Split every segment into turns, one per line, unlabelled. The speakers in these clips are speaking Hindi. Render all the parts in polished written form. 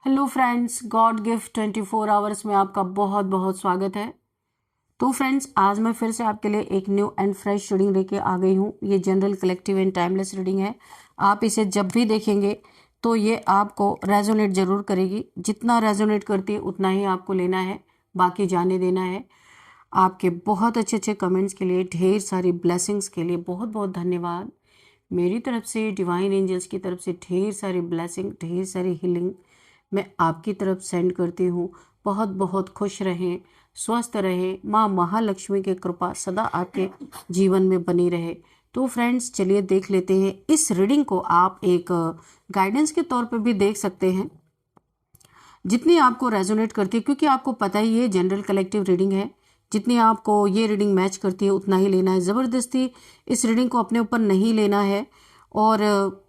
Hello friends, God gift 24 hours में आपका बहुत बहुत स्वागत है। तो फ्रेंड्स, आज मैं फिर से आपके लिए एक न्यू एंड फ्रेश रीडिंग लेके आ गई हूँ। ये general, collective and timeless reading है। आप इसे जब भी देखेंगे तो ये आपको रेजोनेट जरूर करेगी। जितना रेजोनेट करती है उतना ही आपको लेना है, बाकी जाने देना है। आपके बहुत अच्छे अच्छे कमेंट्स के लिए, ढेर सारी ब्लेसिंग्स के लिए बहुत बहुत धन्यवाद। मेरी तरफ से, डिवाइन एंजल्स की तरफ से ढेर सारी ब्लेसिंग, ढेर सारी हीलिंग मैं आपकी तरफ सेंड करती हूँ। बहुत बहुत खुश रहें, स्वस्थ रहें, माँ महालक्ष्मी की कृपा सदा आपके जीवन में बनी रहे। तो फ्रेंड्स, चलिए देख लेते हैं। इस रीडिंग को आप एक गाइडेंस के तौर पर भी देख सकते हैं, जितनी आपको रेजोनेट करती है, क्योंकि आपको पता ही है जनरल कलेक्टिव रीडिंग है। जितनी आपको ये रीडिंग मैच करती है उतना ही लेना है। ज़बरदस्ती इस रीडिंग को अपने ऊपर नहीं लेना है। और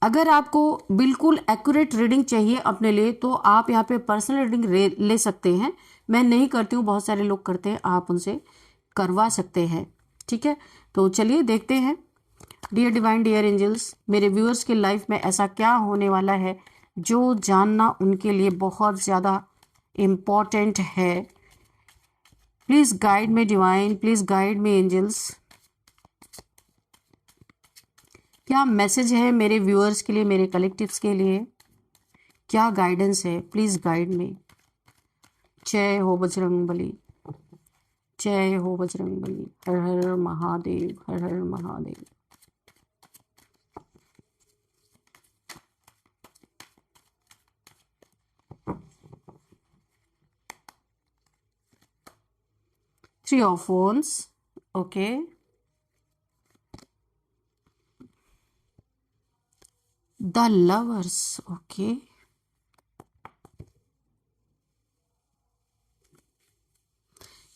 अगर आपको बिल्कुल एक्यूरेट रीडिंग चाहिए अपने लिए तो आप यहाँ पे पर्सनल रीडिंग ले सकते हैं। मैं नहीं करती हूँ, बहुत सारे लोग करते हैं, आप उनसे करवा सकते हैं। ठीक है, तो चलिए देखते हैं। डियर डिवाइन, डियर एंजल्स, मेरे व्यूअर्स की लाइफ में ऐसा क्या होने वाला है जो जानना उनके लिए बहुत ज़्यादा इम्पॉर्टेंट है। Please guide me divine, please guide me angels. क्या मैसेज है मेरे व्यूअर्स के लिए, मेरे कलेक्टिव्स के लिए? क्या गाइडेंस है? Please guide me. जय हो बजरंगबली, जय हो बजरंगबली। हर हर महादेव, हर हर Mahadev. Three of wands, okay. The lovers, okay.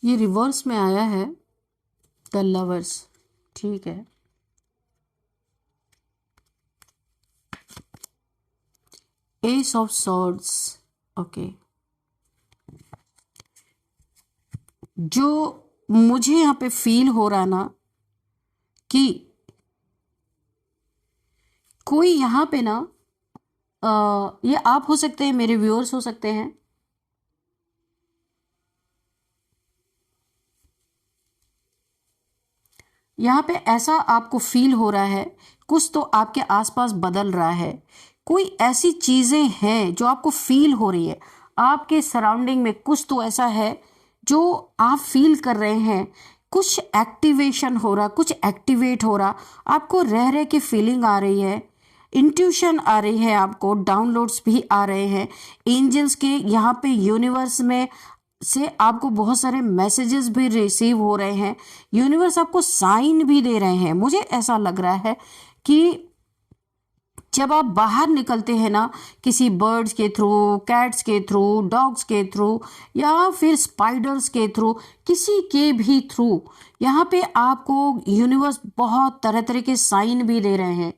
ये रिवर्स में आया है, द लवर्स, ठीक है। Ace of swords, okay. जो मुझे यहाँ पे फील हो रहा ना कि कोई यहाँ पे ना, ये आप हो सकते हैं, मेरे व्यूअर्स हो सकते हैं। यहाँ पे ऐसा आपको फील हो रहा है, कुछ तो आपके आसपास बदल रहा है। कोई ऐसी चीजें हैं जो आपको फील हो रही है, आपके सराउंडिंग में कुछ तो ऐसा है जो आप फील कर रहे हैं। कुछ एक्टिवेशन हो रहा, कुछ एक्टिवेट हो रहा, आपको रह रहे की फीलिंग आ रही है, इंट्यूशन आ रही है, आपको डाउनलोड्स भी आ रहे हैं एंजल्स के। यहाँ पे यूनिवर्स में से आपको बहुत सारे मैसेजेस भी रिसीव हो रहे हैं। यूनिवर्स आपको साइन भी दे रहे हैं। मुझे ऐसा लग रहा है कि जब आप बाहर निकलते हैं ना, किसी बर्ड्स के थ्रू, कैट्स के थ्रू, डॉग्स के थ्रू, या फिर स्पाइडर्स के थ्रू, किसी के भी थ्रू, यहाँ पे आपको यूनिवर्स बहुत तरह तरह के साइन भी दे रहे हैं।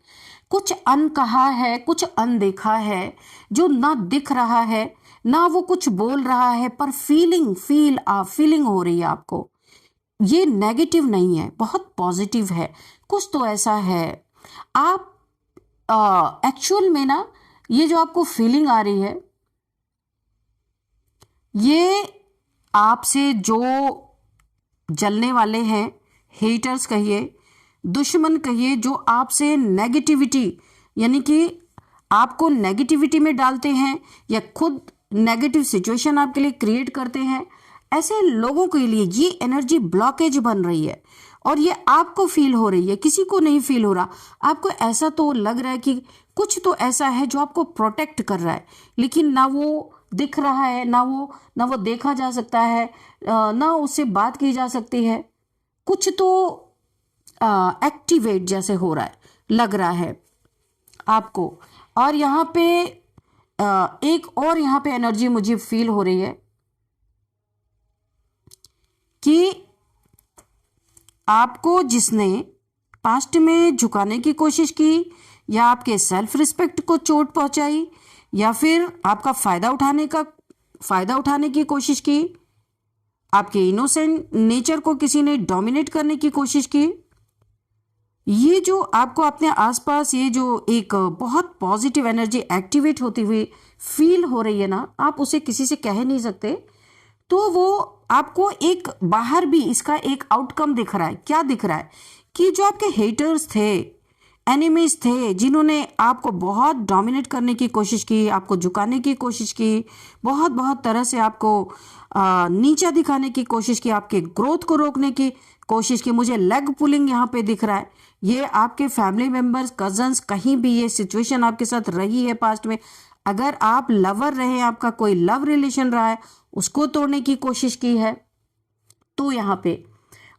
कुछ अनकहा है, कुछ अनदेखा है, जो ना दिख रहा है ना वो कुछ बोल रहा है, पर फीलिंग हो रही है आपको। ये नेगेटिव नहीं है, बहुत पॉजिटिव है। कुछ तो ऐसा है आप एक्चुअल में ना, ये जो आपको फीलिंग आ रही है, ये आपसे जो जलने वाले हैं, हेटर्स कहिए, दुश्मन कहिए, जो आपसे नेगेटिविटी, यानी कि आपको नेगेटिविटी में डालते हैं या खुद नेगेटिव सिचुएशन आपके लिए क्रिएट करते हैं, ऐसे लोगों के लिए ये एनर्जी ब्लॉकेज बन रही है। और ये आपको फील हो रही है, किसी को नहीं फील हो रहा। आपको ऐसा तो लग रहा है कि कुछ तो ऐसा है जो आपको प्रोटेक्ट कर रहा है, लेकिन ना वो दिख रहा है, ना वो देखा जा सकता है, ना उससे बात की जा सकती है। कुछ तो एक्टिवेट जैसे हो रहा है, लग रहा है आपको। और यहाँ पे एक और यहाँ पे एनर्जी मुझे फील हो रही है कि आपको जिसने पास्ट में झुकाने की कोशिश की, या आपके सेल्फ रिस्पेक्ट को चोट पहुंचाई, या फिर आपका फायदा उठाने की कोशिश की, आपके इनोसेंट नेचर को किसी ने डोमिनेट करने की कोशिश की, ये जो आपको अपने आसपास ये जो एक बहुत पॉजिटिव एनर्जी एक्टिवेट होती हुई फील हो रही है ना, आप उसे किसी से कह नहीं सकते। तो वो आपको एक बाहर भी इसका एक आउटकम दिख रहा है। क्या दिख रहा है कि जो आपके हेटर्स थे, एनिमीज थे, जिन्होंने आपको बहुत डोमिनेट करने की कोशिश की, आपको झुकाने की कोशिश की, बहुत बहुत तरह से आपको नीचा दिखाने की कोशिश की, आपके ग्रोथ को रोकने की कोशिश की। मुझे लेग पुलिंग यहाँ पे दिख रहा है। ये आपके फैमिली मेंबर्स, कजन्स, कहीं भी ये सिचुएशन आपके साथ रही है पास्ट में। अगर आप लवर रहे, आपका कोई लव रिलेशन रहा है, उसको तोड़ने की कोशिश की है, तो यहाँ पे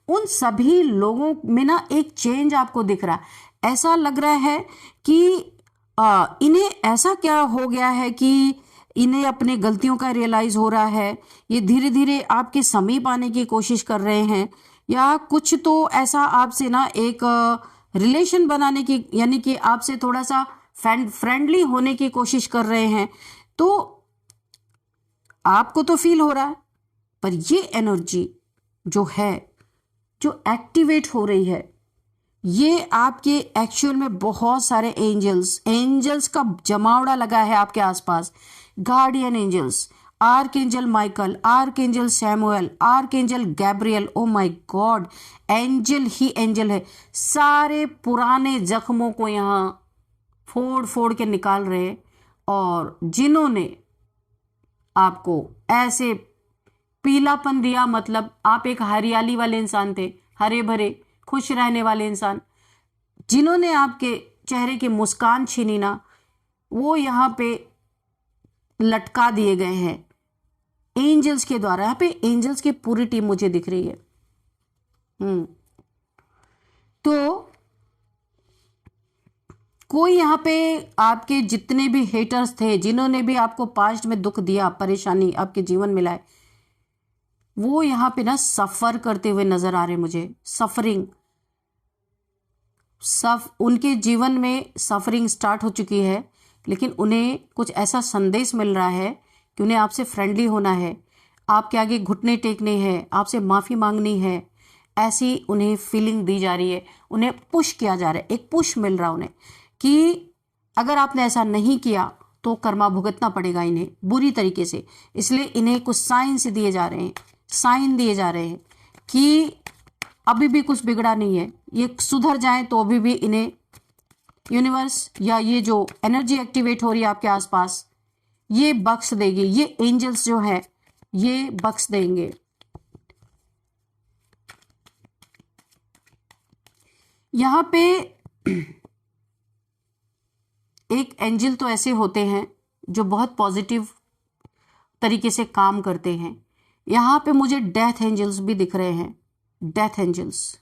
उन सभी लोगों में ना एक चेंज आपको दिख रहा है। ऐसा लग रहा है कि इन्हें ऐसा क्या हो गया है कि इन्हें अपने गलतियों का रियलाइज हो रहा है। ये धीरे धीरे आपके समीप आने की कोशिश कर रहे हैं, या कुछ तो ऐसा आपसे ना एक रिलेशन बनाने की, यानी कि आपसे थोड़ा सा फ्रेंडली होने की कोशिश कर रहे हैं। तो आपको तो फील हो रहा है, पर ये एनर्जी जो है, जो एक्टिवेट हो रही है, ये आपके एक्चुअल में बहुत सारे एंजल्स का जमावड़ा लगा है आपके आसपास। Guardian angels, archangel Michael, archangel Samuel, archangel Gabriel. Oh my God, angel ही एंजल है। सारे पुराने जख्मों को यहाँ फोड़ फोड़ के निकाल रहे हैं, और जिन्होंने आपको ऐसे पीलापन दिया, मतलब आप एक हरियाली वाले इंसान थे, हरे भरे खुश रहने वाले इंसान, जिन्होंने आपके चेहरे की मुस्कान छीनी ना, वो यहाँ पे लटका दिए गए हैं एंजल्स के द्वारा। यहाँ पे एंजल्स की पूरी टीम मुझे दिख रही है। तो कोई यहाँ पे आपके जितने भी हेटर्स थे, जिन्होंने भी आपको पास्ट में दुख दिया, परेशानी आपके जीवन में लाए, वो यहाँ पे ना सफर करते हुए नजर आ रहे मुझे। उनके जीवन में सफरिंग स्टार्ट हो चुकी है, लेकिन उन्हें कुछ ऐसा संदेश मिल रहा है कि उन्हें आपसे फ्रेंडली होना है, आपके आगे घुटने टेकने हैं, आपसे माफ़ी मांगनी है। ऐसी उन्हें फीलिंग दी जा रही है, उन्हें पुश किया जा रहा है, एक पुश मिल रहा है उन्हें कि अगर आपने ऐसा नहीं किया तो कर्मा भुगतना पड़ेगा इन्हें बुरी तरीके से। इसलिए इन्हें कुछ साइन दिए जा रहे हैं, साइन दिए जा रहे हैं कि अभी भी कुछ बिगड़ा नहीं है, ये सुधर जाएं तो अभी भी इन्हें यूनिवर्स या ये जो एनर्जी एक्टिवेट हो रही है आपके आसपास, ये बख्श देगी। ये एंजल्स जो है ये बख्श देंगे। यहाँ पे एक एंजल तो ऐसे होते हैं जो बहुत पॉजिटिव तरीके से काम करते हैं। यहाँ पे मुझे डेथ एंजल्स भी दिख रहे हैं। डेथ एंजल्स,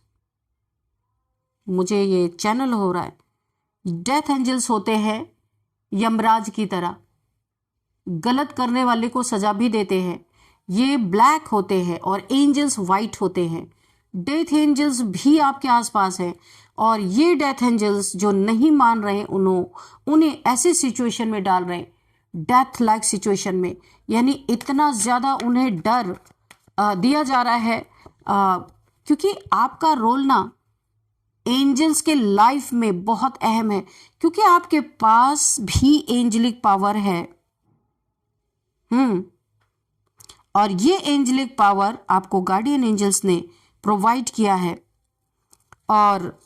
मुझे ये चैनल हो रहा है। डेथ एंजल्स होते हैं यमराज की तरह, गलत करने वाले को सजा भी देते हैं। ये ब्लैक होते हैं और एंजल्स वाइट होते हैं। डेथ एंजल्स भी आपके आसपास हैं, और ये डेथ एंजल्स जो नहीं मान रहे उन्हें ऐसे सिचुएशन में डाल रहे हैं, डेथ लाइक सिचुएशन में, यानी इतना ज़्यादा उन्हें डर दिया जा रहा है, क्योंकि आपका रोल ना एंजल्स के लाइफ में बहुत अहम है, क्योंकि आपके पास भी एंजलिक पावर है। और ये एंजलिक पावर आपको गार्डियन एंजल्स ने प्रोवाइड किया है। और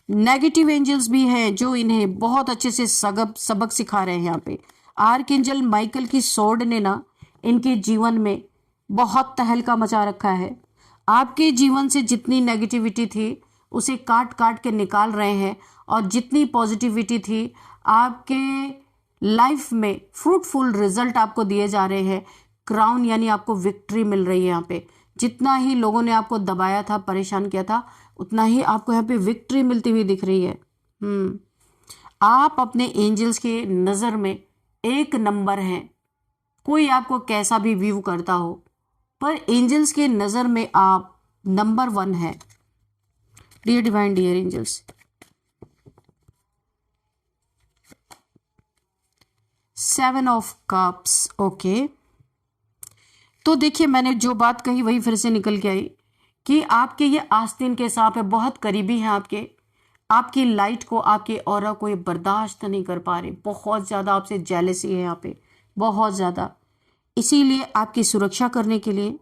नेगेटिव एंजल्स भी हैं जो इन्हें बहुत अच्छे से सबक सिखा रहे हैं। यहाँ पे आर्कएंजल माइकल की सोर्ड ने ना इनके जीवन में बहुत तहलका मचा रखा है। आपके जीवन से जितनी नेगेटिविटी थी उसे काट काट के निकाल रहे हैं, और जितनी पॉजिटिविटी थी आपके लाइफ में फ्रूटफुल रिजल्ट आपको दिए जा रहे हैं। क्राउन यानी आपको विक्ट्री मिल रही है। यहाँ पे जितना ही लोगों ने आपको दबाया था, परेशान किया था, उतना ही आपको यहाँ पे विक्ट्री मिलती हुई दिख रही है। आप अपने एंजल्स के नज़र में एक नंबर हैं। कोई आपको कैसा भी व्यू करता हो, पर एंजल्स के नज़र में आप नंबर 1 है। Dear divine, dear angels, 7 of cups. Okay, तो देखिए मैंने जो बात कही वही फिर से निकल के आई कि आपके ये आस्तीन के सांप है, बहुत करीबी हैं आपकी लाइट को, आपके ऑरा को ये बर्दाश्त नहीं कर पा रहे, बहुत ज़्यादा आपसे जेलसी है यहाँ पे, बहुत ज़्यादा। इसीलिए आपकी सुरक्षा करने के लिए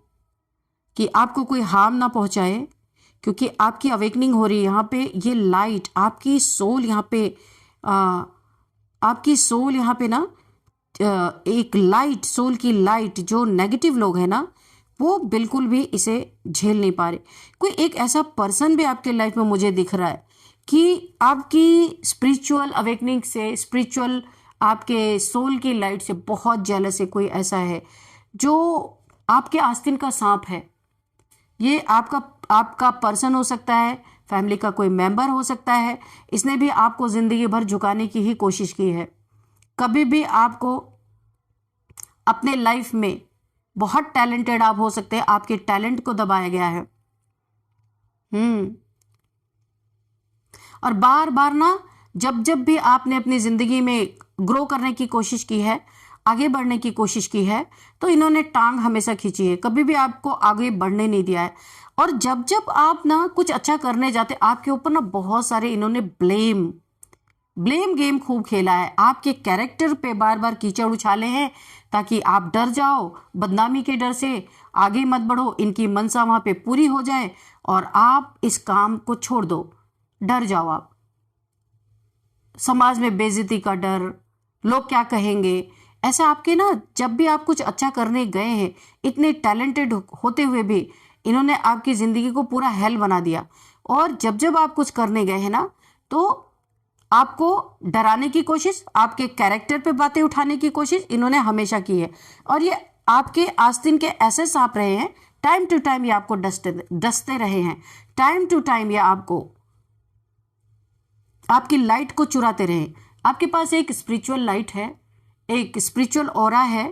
कि आपको कोई हार्म ना पहुंचाए, क्योंकि आपकी अवेकनिंग हो रही है यहाँ पे। ये लाइट आपकी सोल यहाँ पे आपकी सोल यहाँ पे ना एक लाइट, सोल की लाइट, जो नेगेटिव लोग हैं ना वो बिल्कुल भी इसे झेल नहीं पा रहे। कोई एक ऐसा पर्सन भी आपके लाइफ में मुझे दिख रहा है कि आपकी स्पिरिचुअल अवेकनिंग से, स्पिरिचुअल आपके सोल की लाइट से बहुत जेलस है। कोई ऐसा है जो आपके आस्तीन का सांप है। ये आपका पर्सन हो सकता है, फैमिली का कोई मेंबर हो सकता है। इसने भी आपको जिंदगी भर झुकाने की ही कोशिश की है। कभी भी आपको अपने लाइफ में, बहुत टैलेंटेड आप हो सकते हैं, आपके टैलेंट को दबाया गया है। और बार बार ना जब भी आपने अपनी जिंदगी में ग्रो करने की कोशिश की है, आगे बढ़ने की कोशिश की है, तो इन्होंने टांग हमेशा खींची है, कभी भी आपको आगे बढ़ने नहीं दिया है। और जब आप ना कुछ अच्छा करने जाते, आपके ऊपर ना बहुत सारे इन्होंने ब्लेम गेम खूब खेला है। आपके कैरेक्टर पे बार बार कीचड़ उछाले हैं ताकि आप डर जाओ, बदनामी के डर से आगे मत बढ़ो, इनकी मनसा वहां पे पूरी हो जाए और आप इस काम को छोड़ दो, डर जाओ आप। समाज में बेइज्जती का डर, लोग क्या कहेंगे, ऐसा आपके ना, जब भी आप कुछ अच्छा करने गए हैं, इतने टैलेंटेड होते हुए भी इन्होंने आपकी जिंदगी को पूरा हेल बना दिया। और जब आप कुछ करने गए हैं ना, तो आपको डराने की कोशिश, आपके कैरेक्टर पे बातें उठाने की कोशिश इन्होंने हमेशा की है। और ये आपके आस्तीन के ऐसे सांप रहे हैं, टाइम टू टाइम ये आपको डसते रहे हैं, टाइम टू टाइम ये आपकी लाइट को चुराते रहे। आपके पास एक स्पिरिचुअल लाइट है, एक स्पिरिचुअल ऑरा है।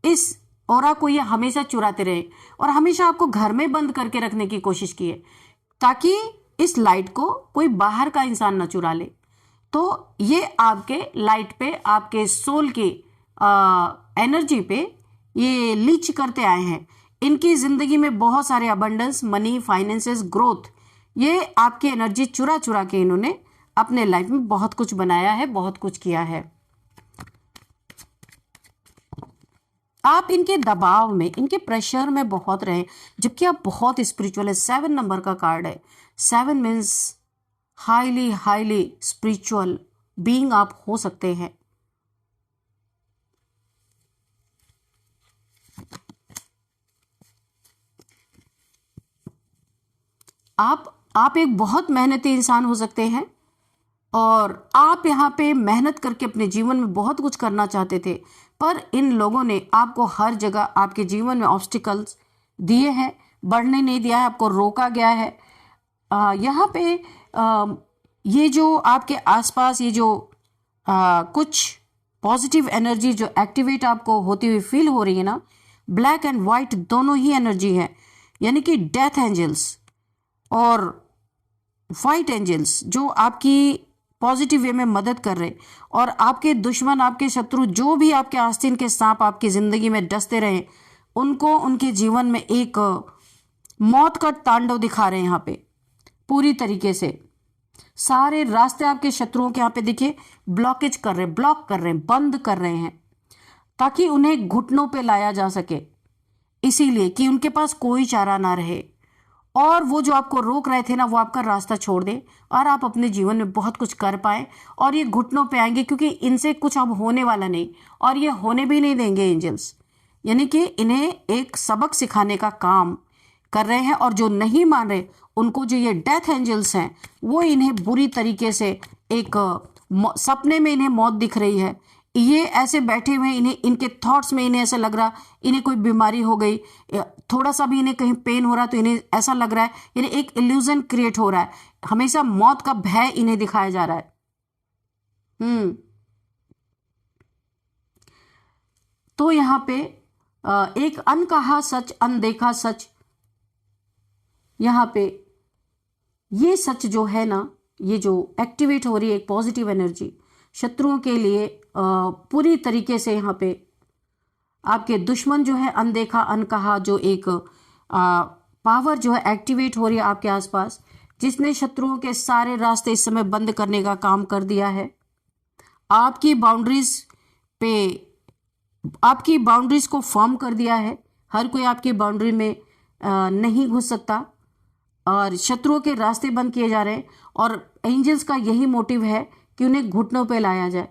इस ऑरा को ये हमेशा चुराते रहे और हमेशा आपको घर में बंद करके रखने की कोशिश की है, ताकि इस लाइट को कोई बाहर का इंसान न चुरा ले। तो ये आपके लाइट पे, आपके सोल की एनर्जी पे ये लीच करते आए हैं। इनकी जिंदगी में बहुत सारे अबंडेंस, मनी, फाइनेंसेस, ग्रोथ, ये आपकी एनर्जी चुरा चुरा के इन्होंने अपने लाइफ में बहुत कुछ बनाया है, बहुत कुछ किया है। आप इनके दबाव में, इनके प्रेशर में बहुत रहे, जबकि आप बहुत स्पिरिचुअल है। 7 नंबर का कार्ड है। 7 मीन्स हाईली स्पिरिचुअल बीइंग आप हो सकते हैं। आप एक बहुत मेहनती इंसान हो सकते हैं और आप यहाँ पे मेहनत करके अपने जीवन में बहुत कुछ करना चाहते थे, पर इन लोगों ने आपको हर जगह आपके जीवन में ऑब्स्टिकल्स दिए हैं, बढ़ने नहीं दिया है, आपको रोका गया है। यहाँ पे ये जो आपके आसपास ये जो कुछ पॉजिटिव एनर्जी जो एक्टिवेट आपको होती हुई फील हो रही है ना, ब्लैक एंड वाइट दोनों ही एनर्जी है, यानी कि डेथ एंजल्स और वाइट एंजल्स जो आपकी पॉजिटिव वे में मदद कर रहे, और आपके दुश्मन, आपके शत्रु, जो भी आपके आस्तीन के सांप आपकी जिंदगी में डसते रहे, उनको उनके जीवन में एक मौत का तांडव दिखा रहे हैं। यहाँ पे पूरी तरीके से सारे रास्ते आपके शत्रुओं के यहाँ पे देखिए ब्लॉकेज कर रहे, ब्लॉक कर रहे हैं, बंद कर रहे हैं, ताकि उन्हें घुटनों पे लाया जा सके, इसीलिए कि उनके पास कोई चारा ना रहे। और वो जो आपको रोक रहे थे ना, वो आपका रास्ता छोड़ दे और आप अपने जीवन में बहुत कुछ कर पाए। और ये घुटनों पे आएंगे, क्योंकि इनसे कुछ अब होने वाला नहीं, और ये होने भी नहीं देंगे एंजल्स। यानी कि इन्हें एक सबक सिखाने का काम कर रहे हैं, और जो नहीं मान रहे उनको जो ये डेथ एंजल्स हैं, वो इन्हें बुरी तरीके से एक सपने में इन्हें मौत दिख रही है। ये ऐसे बैठे हुए, इन्हें इनके थॉट्स में इन्हें ऐसा लग रहा इन्हें कोई बीमारी हो गई, थोड़ा सा भी इन्हें कहीं पेन हो रहा तो इन्हें ऐसा लग रहा है, यानी एक इल्यूजन क्रिएट हो रहा है, हमेशा मौत का भय इन्हें दिखाया जा रहा है। तो यहाँ पे एक अनकहा सच, अनदेखा सच, यहाँ पे ये सच जो है ना, ये जो एक्टिवेट हो रही है एक पॉजिटिव एनर्जी शत्रुओं के लिए, पूरी तरीके से यहाँ पे आपके दुश्मन जो है अनदेखा, अनकहा, जो एक पावर जो है एक्टिवेट हो रही है आपके आसपास, जिसने शत्रुओं के सारे रास्ते इस समय बंद करने का काम कर दिया है। आपकी बाउंड्रीज को फर्म कर दिया है। हर कोई आपकी बाउंड्री में नहीं घुस सकता और शत्रुओं के रास्ते बंद किए जा रहे हैं। और एंजल्स का यही मोटिव है कि उन्हें घुटनों पे लाया जाए,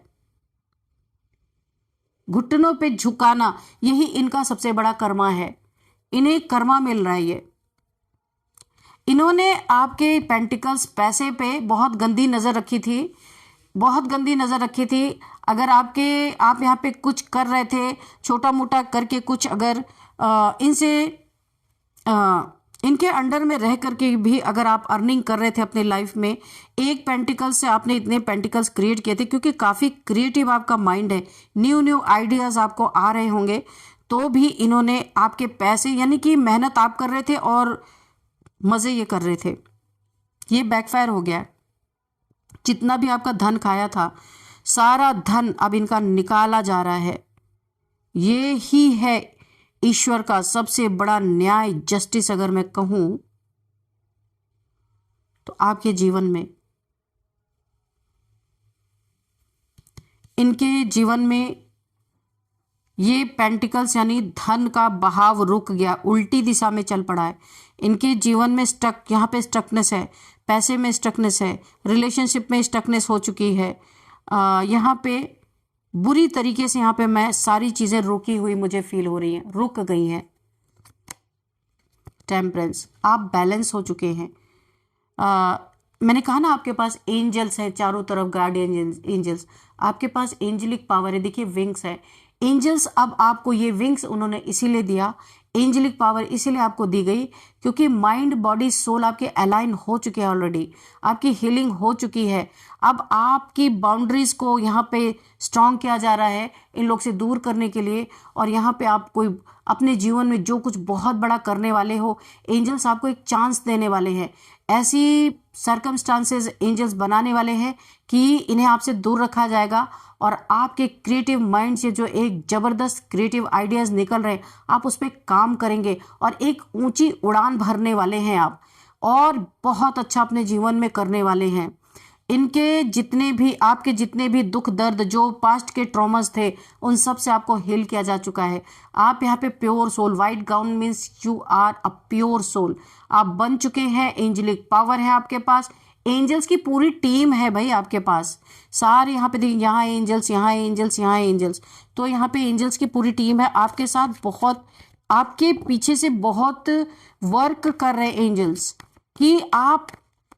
घुटनों पे झुकाना, यही इनका सबसे बड़ा कर्मा है। इन्हें कर्मा मिल रहा है ये। इन्होंने आपके पेंटिकल्स, पैसे पे बहुत गंदी नजर रखी थी, बहुत गंदी नजर रखी थी। अगर आप यहाँ पे कुछ कर रहे थे, छोटा मोटा करके कुछ, अगर इनके अंडर में रह करके भी अगर आप अर्निंग कर रहे थे अपने लाइफ में, एक पेंटिकल से आपने इतने पेंटिकल्स क्रिएट किए थे, क्योंकि काफ़ी क्रिएटिव आपका माइंड है, न्यू आइडियाज़ आपको आ रहे होंगे, तो भी इन्होंने आपके पैसे, यानी कि मेहनत आप कर रहे थे और मज़े ये कर रहे थे, ये बैकफायर हो गया। जितना भी आपका धन खाया था, सारा धन अब इनका निकाला जा रहा है। ये ही है ईश्वर का सबसे बड़ा न्याय, जस्टिस अगर मैं कहूं तो आपके जीवन में। इनके जीवन में ये पेंटिकल्स यानी धन का बहाव रुक गया, उल्टी दिशा में चल पड़ा है। इनके जीवन में यहाँ पे स्टकनेस है, पैसे में स्टकनेस है, रिलेशनशिप में स्टकनेस हो चुकी है। यहाँ पे बुरी तरीके से, यहाँ पे मैं सारी चीज़ें रुकी हुई मुझे फील हो रही हैं, रुक गई हैं। टेम्परेंस, आप बैलेंस हो चुके हैं। मैंने कहा ना आपके पास एंजल्स हैं चारों तरफ, गार्डियन एंजल्स, आपके पास एंजेलिक पावर है। देखिए विंग्स है, एंजल्स अब आपको ये विंग्स उन्होंने इसीलिए दिया, एंजेलिक पावर इसीलिए आपको दी गई क्योंकि माइंड बॉडी सोल आपके अलाइन हो चुके हैं ऑलरेडी, आपकी हीलिंग हो चुकी है। अब आपकी बाउंड्रीज को यहाँ पे स्ट्रांग किया जा रहा है इन लोग से दूर करने के लिए। और यहाँ पे आप कोई अपने जीवन में जो कुछ बहुत बड़ा करने वाले हो, एंजल्स आपको एक चांस देने वाले हैं। ऐसी सर्कमस्टांसेस एंजल्स बनाने वाले हैं कि इन्हें आपसे दूर रखा जाएगा और आपके क्रिएटिव माइंड से जो एक ज़बरदस्त क्रिएटिव आइडियाज़ निकल रहे हैं, आप उस पर काम करेंगे और एक ऊंची उड़ान भरने वाले हैं आप, और बहुत अच्छा अपने जीवन में करने वाले हैं। इनके जितने भी, आपके जितने भी दुख दर्द, जो पास्ट के ट्रॉमास थे, उन सब से आपको हील किया जा चुका है। आप यहाँ पे pure soul, white gown means you are a pure soul, आप बन चुके हैं। एंजेलिक पावर है आपके पास, एंजल्स की पूरी टीम है भाई आपके पास। सारे यहाँ पे देखिए, यहाँ एंजल्स, यहाँ एंजल्स, यहाँ एंजल्स, तो यहाँ पे एंजल्स की पूरी टीम है आपके साथ। बहुत आपके पीछे से बहुत वर्क कर रहे एंजल्स कि आप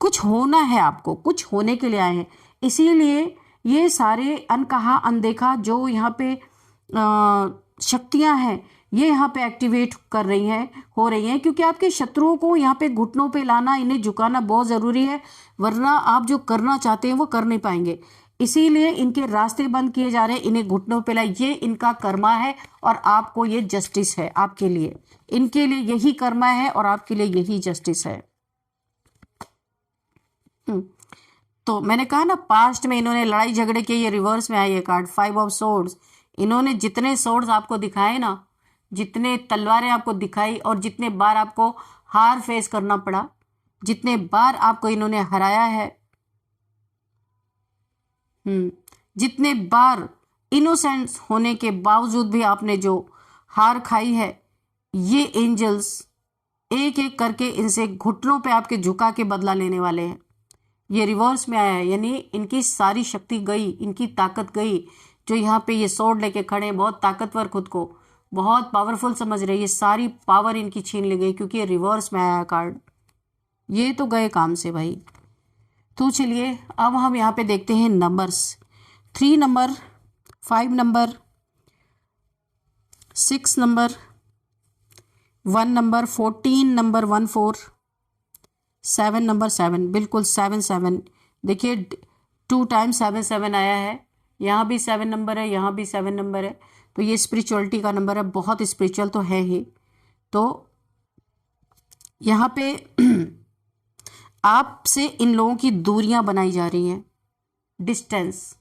कुछ होना है, आपको कुछ होने के लिए आए हैं। इसीलिए ये सारे अनकहा अनदेखा जो यहाँ पे शक्तियाँ हैं, ये यहाँ पे एक्टिवेट कर रही हैं, हो रही हैं, क्योंकि आपके शत्रुओं को यहाँ पे घुटनों पे लाना, इन्हें झुकाना बहुत ज़रूरी है, वरना आप जो करना चाहते हैं वो कर नहीं पाएंगे। इसीलिए इनके रास्ते बंद किए जा रहे हैं, इन्हें घुटनों पे लाए, ये इनका कर्मा है और आपको ये जस्टिस है आपके लिए। इनके लिए यही कर्मा है और आपके लिए यही जस्टिस है। तो मैंने कहा ना, पास्ट में इन्होंने लड़ाई झगड़े के, ये रिवर्स में आई है कार्ड 5 ऑफ सोर्ड्स। इन्होंने जितने सोर्ड्स आपको दिखाए ना, जितने तलवारें आपको दिखाई और जितने बार आपको हार फेस करना पड़ा, जितने बार आपको इन्होंने हराया है, जितने बार इनोसेंस होने के बावजूद भी आपने जो हार खाई है, ये एंजल्स एक एक करके इनसे घुटनों पे आपके झुका के बदला लेने वाले हैं। ये रिवर्स में आया है, यानी इनकी सारी शक्ति गई, इनकी ताकत गई। जो यहाँ पे ये सोर्ड लेके खड़े हैं, बहुत ताकतवर, खुद को बहुत पावरफुल समझ रहे, ये सारी पावर इनकी छीन ली गई क्योंकि ये रिवर्स में आया कार्ड। ये तो गए काम से भाई। तो चलिए अब हम यहाँ पे देखते हैं numbers. 3 number, 5 number, 6 number, 1 number, 14 number, 14, 7 number, 7, बिल्कुल 7 7। देखिए 2 टाइम्स 7 7 आया है, यहाँ भी 7 नंबर है, यहाँ भी 7 नंबर है। तो ये स्पिरिचुअलिटी का नंबर है, बहुत स्पिरिचुअल तो है ही। तो यहाँ पे आपसे इन लोगों की दूरियां बनाई जा रही हैं, डिस्टेंस।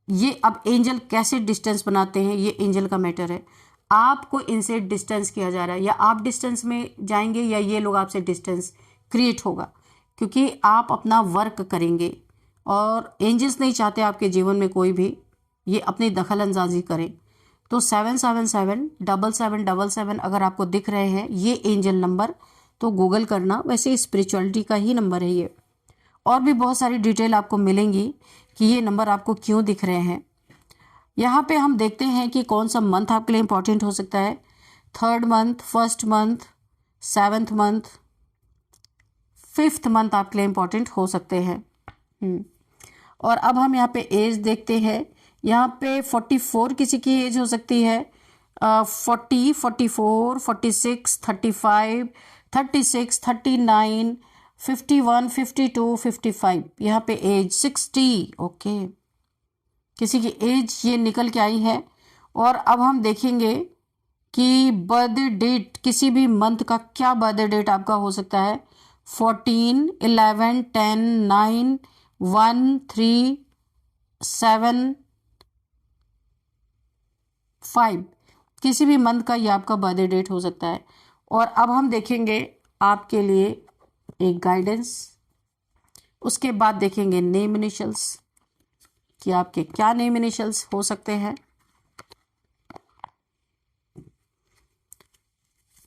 ये अब एंजल कैसे डिस्टेंस बनाते हैं, ये एंजल का मैटर है। आपको इनसे डिस्टेंस किया जा रहा है, या आप डिस्टेंस में जाएंगे या ये लोग आपसे डिस्टेंस क्रिएट होगा, क्योंकि आप अपना वर्क करेंगे और एंजल्स नहीं चाहते आपके जीवन में कोई भी ये अपनी दखल अंदाजी करे। तो 7777777 अगर आपको दिख रहे हैं ये एंजल नंबर तो गूगल करना, वैसे स्पिरिचुअलिटी का ही नंबर है ये। और भी बहुत सारी डिटेल आपको मिलेंगी कि ये नंबर आपको क्यों दिख रहे हैं। यहाँ पे हम देखते हैं कि कौन सा मंथ आपके लिए इंपॉर्टेंट हो सकता है। 3rd month, 1st month, 7th month, 5th month आपके लिए इंपॉर्टेंट हो सकते हैं। और अब हम यहाँ पे एज देखते हैं। यहाँ पे 44 किसी की एज हो सकती है, 40, 44, 46, 35, 36, 39, 51, 52, 55, यहाँ पे एज 60। ओके, किसी की एज ये निकल के आई है। और अब हम देखेंगे कि बर्थडे डेट किसी भी मंथ का क्या बर्थडे डेट आपका हो सकता है। 14, 11, 10, 9, 1, 3, 7, 5, किसी भी मंथ का ये आपका बर्थडे डेट हो सकता है। और अब हम देखेंगे आपके लिए एक गाइडेंस, उसके बाद देखेंगे नेम इनिशियल्स कि आपके क्या नेम इनिशियल्स हो सकते हैं।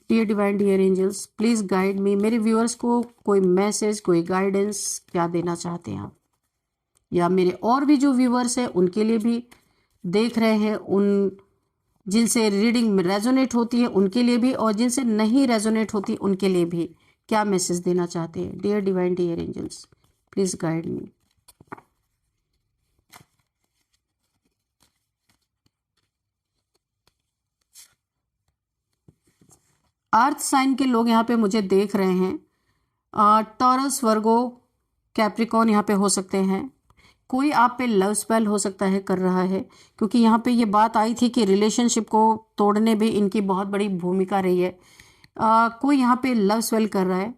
Dear divine, dear angels, please guide me. मेरे व्यूअर्स को कोई मैसेज, कोई गाइडेंस क्या देना चाहते हैं आप, या मेरे और भी जो व्यूअर्स हैं उनके लिए भी देख रहे हैं, उन जिनसे रीडिंग में रेजोनेट होती है उनके लिए भी, और जिनसे नहीं रेजोनेट होती उनके लिए भी क्या मैसेज देना चाहते हैं। Dear divine, dear angels, please guide me. Earth sign के लोग यहाँ पे मुझे देख रहे हैं। टॉरस, वर्गो, कैप्रिकॉन यहाँ पे हो सकते हैं। कोई आप पे लव स्पेल हो सकता है कर रहा है, क्योंकि यहाँ पे ये बात आई थी कि रिलेशनशिप को तोड़ने में इनकी बहुत बड़ी भूमिका रही है। कोई यहाँ पे लव स्पेल कर रहा है।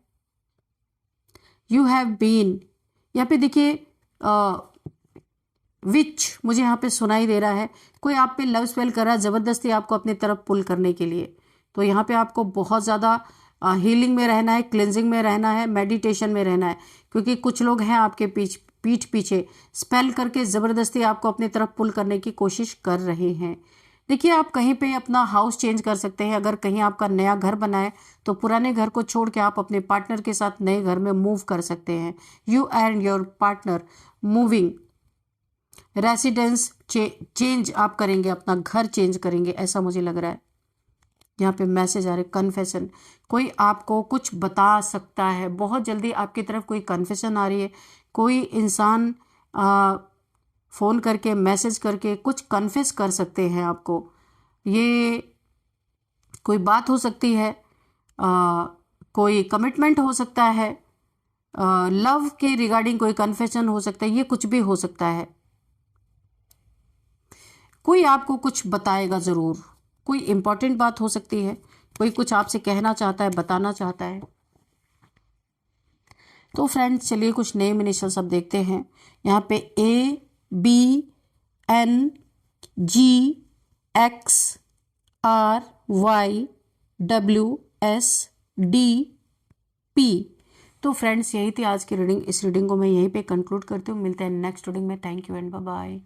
यू हैव बीन, यहाँ पे देखिए विच मुझे यहाँ पे सुनाई दे रहा है। कोई आप पे लव स्पेल कर रहा है ज़बरदस्ती आपको अपनी तरफ पुल करने के लिए। तो यहाँ पे आपको बहुत ज़्यादा हीलिंग में रहना है, क्लेंजिंग में रहना है, मेडिटेशन में रहना है, क्योंकि कुछ लोग हैं आपके पीठ पीछे स्पेल करके ज़बरदस्ती आपको अपनी तरफ पुल करने की कोशिश कर रहे हैं। देखिए, आप कहीं पे अपना हाउस चेंज कर सकते हैं। अगर कहीं आपका नया घर बना है तो पुराने घर को छोड़ के आप अपने पार्टनर के साथ नए घर में मूव कर सकते हैं। You and your partner moving, residence change आप करेंगे, अपना घर चेंज करेंगे, ऐसा मुझे लग रहा है। यहाँ पे मैसेज आ रहे, कन्फेशन, कोई आपको कुछ बता सकता है। बहुत जल्दी आपकी तरफ कोई कन्फेशन आ रही है। कोई इंसान फ़ोन करके, मैसेज करके कुछ कन्फेस कर सकते हैं आपको। ये कोई बात हो सकती है, कोई कमिटमेंट हो सकता है, लव के रिगार्डिंग कोई कन्फेशन हो सकता है, ये कुछ भी हो सकता है। कोई आपको कुछ बताएगा ज़रूर, कोई इम्पोर्टेंट बात हो सकती है, कोई कुछ आपसे कहना चाहता है, बताना चाहता है। तो फ्रेंड्स, चलिए कुछ नेम इनिशियल्स अब देखते हैं। यहाँ पे ABNGXRYWSDP। तो फ्रेंड्स, यही थी आज की रीडिंग। इस रीडिंग को मैं यहीं पे कंक्लूड करती हूँ। मिलते हैं नेक्स्ट रीडिंग में। Thank you and bye bye.